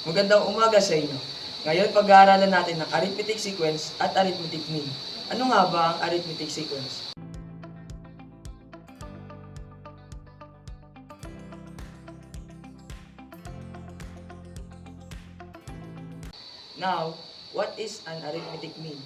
Magandang umaga sa inyo. Ngayon pag-aaralan natin ng arithmetic sequence at arithmetic mean. Ano nga ba ang arithmetic sequence? Now, what is an arithmetic mean?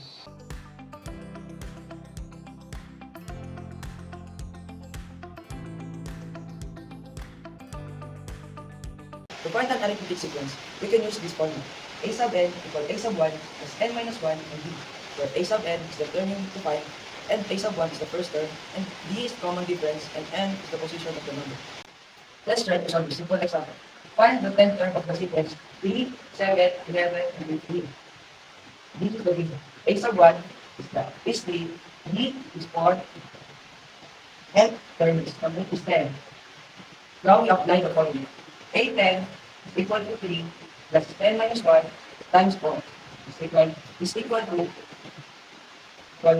To find an arithmetic sequence, we can use this formula. A sub n equal a sub 1 plus n minus 1 and b, where a sub n is the term to find, and a sub 1 is the first term, and b is the common difference, and n is the position of the number. Let's try to solve this simple example. Find the 10th term of the sequence 3, 7, 11, and 15. This is the given. A sub 1 is 3, b is 4, and term is 10. Now we apply the formula. A10 is equal to 3 plus 10 minus 1 times 4 is equal to 3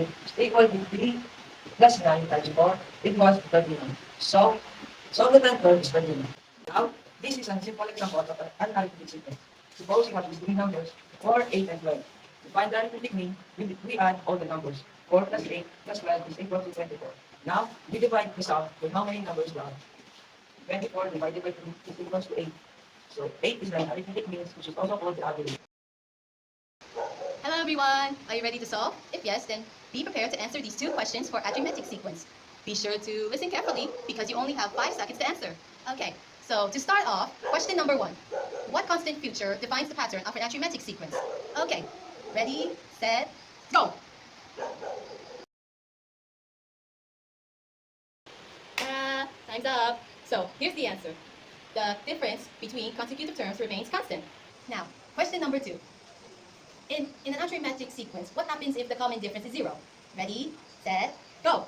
plus 9 times 4 equals 39. So the 10th term is 39. Now, this is a simple example of an arithmetic sequence. Suppose we have these three numbers, 4, 8, and 12. To find the arithmetic mean, we add all the numbers. 4 plus 8 plus 12 is equal to 24. Now, we divide this out with how many numbers we have. 24 divided by 2 is equals to 8. So 8 is the arithmetic mean, which is also called the average. Hello everyone! Are you ready to solve? If yes, then be prepared to answer these two questions for arithmetic sequence. Be sure to listen carefully because you only have 5 seconds to answer. Okay, so to start off, question number 1. What constant future defines the pattern of an arithmetic sequence? Okay, ready, set, go! Time's up. So here's the answer. The difference between consecutive terms remains constant. Now, question number 2. In an arithmetic sequence, what happens if the common difference is 0? Ready, set, go!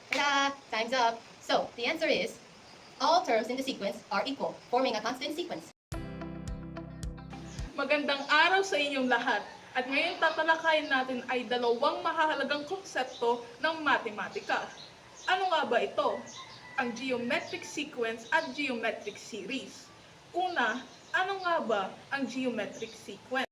Ta-da! Time's up. So the answer is, all terms in the sequence are equal, forming a constant sequence. Magandang araw sa inyong lahat. At ngayon tatalakayin natin ay dalawang mahahalagang konsepto ng matematika. Ano nga ba ito? Ang geometric sequence at geometric series. Una, ano nga ba ang geometric sequence?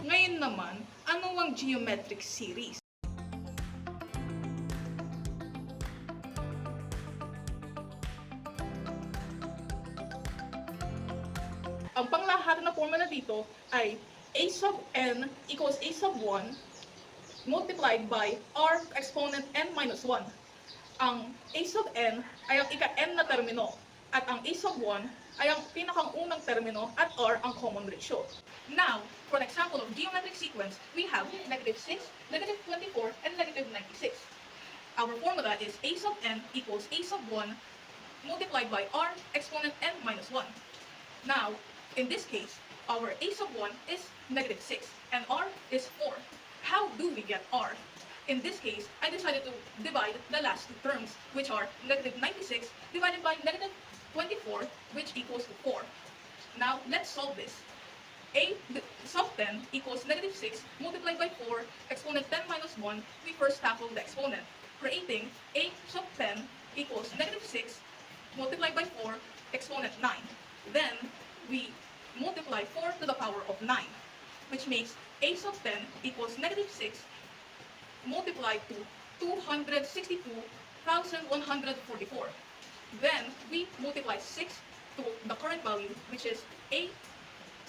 Ngayon naman, ano ang geometric series? Ang panglahat na formula dito ay a sub n equals a sub 1 multiplied by r exponent n minus 1. Ang a sub n ay ang ika-n na termino at ang a sub 1 ay ang pinakang unang termino at r ang common ratio. Now, for an example of geometric sequence, we have negative 6, negative 24, and negative 96. Our formula is a sub n equals a sub 1 multiplied by r exponent n minus 1. Now, in this case, our a sub 1 is negative 6 and r is 4. How do we get r? In this case, I decided to divide the last two terms, which are negative 96 divided by negative 24, which equals to 4. Now, let's solve this. A sub 10 equals negative 6 multiplied by 4 exponent 10 minus 1. We first tackle the exponent, creating a sub 10 equals negative 6 multiplied by 4 exponent 9. Then, we multiply 4 to the power of 9, which makes a sub 10 equals negative 6 multiplied to 262,144. Then, we multiply 6 to the current value, which is a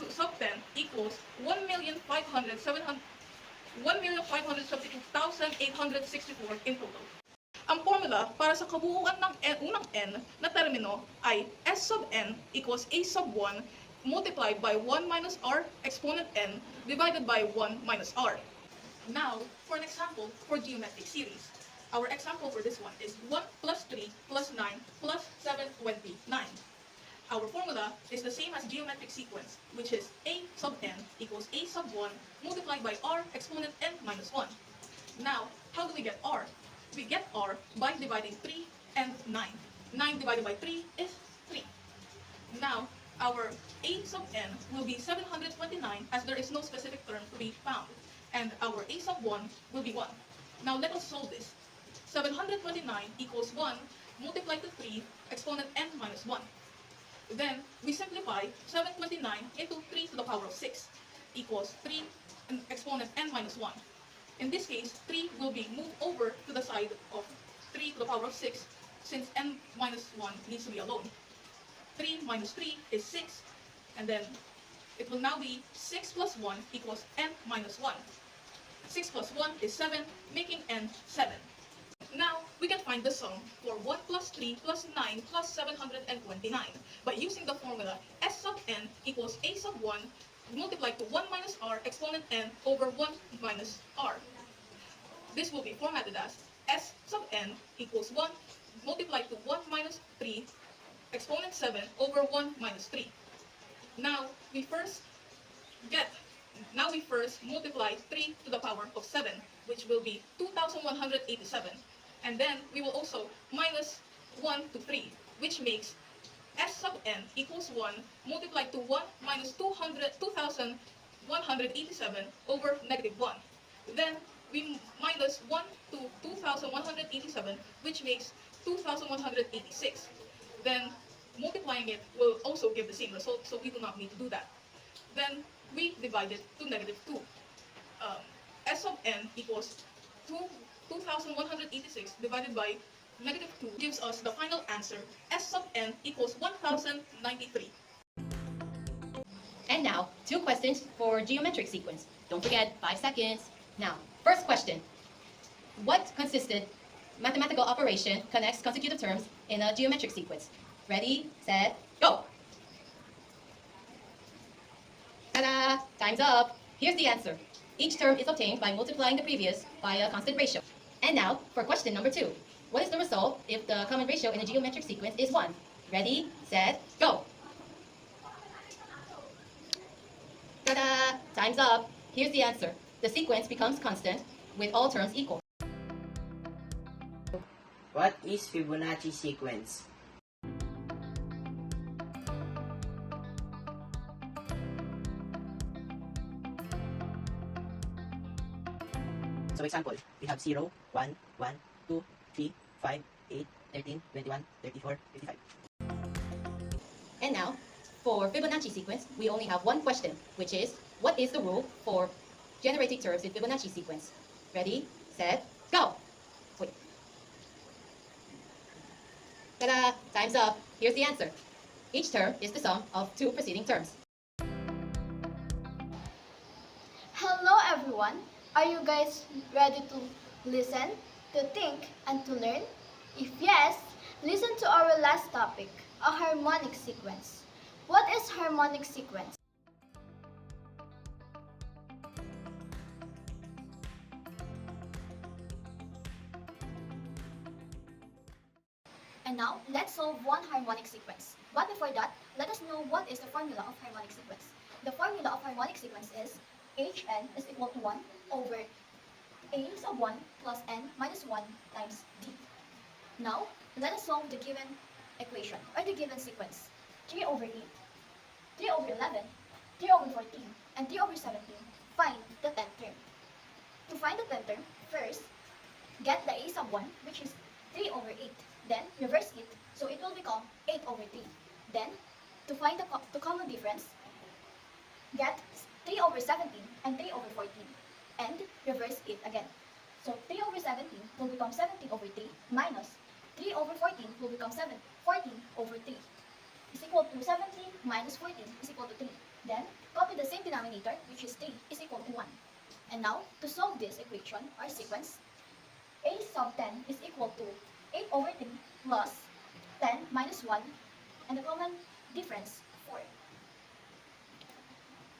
sub 10 equals 1,572,864 in total. Ang formula para sa kabuuan ng unang n na termino ay s sub n equals a sub 1 multiplied by 1 minus r exponent n divided by 1 minus r. Now, for an example for geometric series. Our example for this one is 1 plus 3 plus 9 plus 729. Our formula is the same as geometric sequence, which is a sub n equals a sub 1 multiplied by r exponent n minus 1. Now, how do we get r? We get r by dividing 3 and 9. 9 divided by 3 is 3. Now, our a sub n will be 729 as there is no specific term to be found. and our a sub 1 will be 1. Now let us solve this. 729 equals 1 multiplied to 3 exponent n minus 1. Then we simplify 729 into 3 to the power of 6 equals 3 and exponent n minus 1. In this case, 3 will be moved over to the side of 3 to the power of 6 since n minus 1 needs to be alone. 3 minus 3 is 6, and then it will now be 6 plus 1 equals n minus 1. 6 plus 1 is 7, making n 7. Now, we can find the sum for 1 plus 3 plus 9 plus 729 by using the formula s sub n equals a sub 1 multiplied to 1 minus r exponent n over 1 minus r. This will be formatted as s sub n equals 1 multiplied to 1 minus 3 exponent 7 over 1 minus 3. Now we first multiply 3 to the power of 7, which will be 2,187. And then we will also minus 1 to 3, which makes s sub n equals 1 multiplied to 1 minus 2,187 over negative 1. Then we minus 1 to 2,187, which makes 2,186. Then multiplying it will also give the same result, so we do not need to do that. Then we divide it to negative 2. S sub n equals 2,186 divided by negative 2 gives us the final answer. S sub n equals 1,093. And now, 2 questions for geometric sequence. Don't forget, 5 seconds. Now, first question. What consistent mathematical operation connects consecutive terms in a geometric sequence? Ready, set, go! Ta-da! Time's up. Here's the answer. Each term is obtained by multiplying the previous by a constant ratio. And now, for question number 2. What is the result if the common ratio in a geometric sequence is 1? Ready, set, go! Ta-da! Time's up. Here's the answer. The sequence becomes constant with all terms equal. What is Fibonacci sequence? So example, we have 0, 1, 1, 2, 3, 5, 8, 13, 21, 34, 55. And now, for Fibonacci sequence, we only have one question, which is, what is the rule for generating terms in Fibonacci sequence? Ready, set, go! Wait. Ta-da! Time's up. Here's the answer. Each term is the sum of 2 preceding terms. Hello everyone! Are you guys ready to listen, to think, and to learn? If yes, listen to our last topic, a harmonic sequence. What is harmonic sequence? And now, let's solve one harmonic sequence. But before that, let us know what is the formula of harmonic sequence. The formula of harmonic sequence is Hn is equal to 1 over a sub 1 plus n minus 1 times d. Now, let us solve the given equation or the given sequence. 3 over 8, 3 over 11, 3 over 14, and 3 over 17. Find the 10th term. To find the 10th term, first, get the a sub 1, which is 3 over 8. Then, reverse it, so it will become 8 over 3. Then, to find the common difference, get 3 over 17 and 3 over 14. And reverse it again. So 3 over 17 will become 17 over 3 minus 3 over 14 will become 14 over 3 is equal to 17 minus 14 is equal to 3. Then copy the same denominator, which is 3 is equal to 1. And now to solve this equation or sequence, a sub 10 is equal to 8 over 3 plus 10 minus 1, and the common difference 4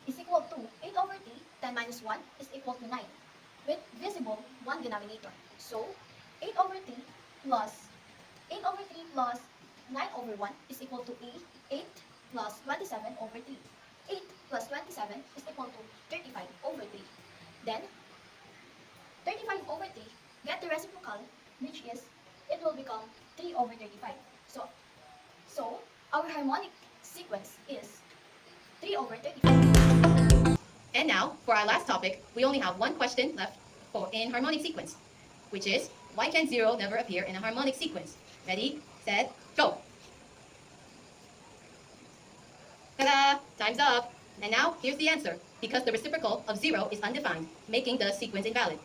is equal to 8 over 3, 10 minus 1 is equal to 9, with visible 1 denominator. So 8 over 3 plus 9 over 1 is equal to 8 plus 27 over 3. 8 plus 27 is equal to 35 over 3. Then 35 over 3, get the reciprocal, which is, it will become 3 over 35. So our harmonic sequence is 3 over 35. And now, for our last topic, we only have one question left in harmonic sequence, which is, why can 0 never appear in a harmonic sequence? Ready, set, go! Ta-da! Time's up! And now, here's the answer. Because the reciprocal of 0 is undefined, making the sequence invalid.